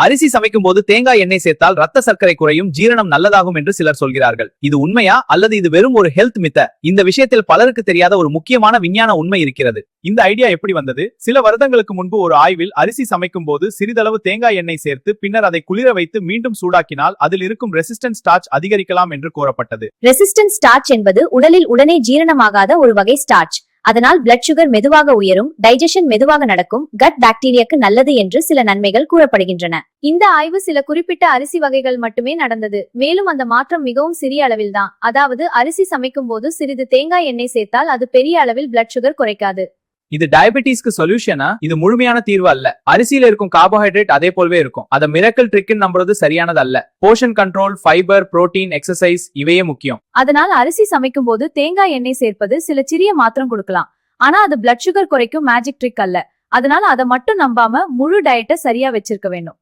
அரிசி சமைக்கும் போது தேங்காய் எண்ணெய் சேர்த்தால் ரத்த சர்க்கரை குறையும், ஜீரணம் நல்லதாகும் என்று சிலர் சொல்கிறார்கள். இது உண்மையா அல்லது இது வெறும் ஒரு ஹெல்த் மித்த? இந்த விஷயத்தில் பலருக்கு தெரியாத ஒரு முக்கியமான விஞ்ஞான உண்மை இருக்கிறது. இந்த ஐடியா எப்படி வந்தது? சில வருடங்களுக்கு முன்பு ஒரு ஆய்வில் அரிசி சமைக்கும் போது சிறிதளவு தேங்காய் எண்ணெய் சேர்த்து பின்னர் அதை குளிர வைத்து மீண்டும் சூடாக்கினால் அதில் இருக்கும் ரெசிஸ்டன்ஸ் ஸ்டார்ச் அதிகரிக்கலாம் என்று கூறப்பட்டது. ரெசிஸ்டன்ஸ் ஸ்டார்ச் என்பது உடலில் உடனே ஜீரணமாகாத ஒரு வகை ஸ்டார்ச். அதனால் பிளட் சுகர் மெதுவாக உயரும், டைஜஷன் மெதுவாக நடக்கும், கட் பாக்டீரியாக்கு நல்லது என்று சில நன்மைகள் கூறப்படுகின்றன. இந்த ஆய்வு சில குறிப்பிட்ட அரிசி வகைகள் மட்டுமே நடந்தது. மேலும் அந்த மாற்றம் மிகவும் சிறிய அளவில்தான். அதாவது அரிசி சமைக்கும் போது சிறிது தேங்காய் எண்ணெய் சேர்த்தால் அது பெரிய அளவில் பிளட் சுகர் குறைக்காது. இது டயபெட்டிஸ்க்கு சொல்யூஷனா? இது முழுமையான தீர்வு அல்ல. அரிசியில இருக்கும் கார்போஹைட்ரேட் அதே போலவே இருக்கும். அத மிரக்கல் ட்ரிக்னு நம்புறது சரியானது அல்ல. Portion control, fibre, protein, exercise இவையே முக்கியம். அதனால் அரிசி சமைக்கும் போது தேங்காய் எண்ணெய் சேர்ப்பது சில சிறிய மாற்றம் கொடுக்கலாம். ஆனா அது பிளட் சுகர் குறைக்கும் மேஜிக் ட்ரிக் அல்ல. அதனால அதை மட்டும் நம்பாம முழு டயட்டை சரியா வச்சிருக்க வேண்டும்.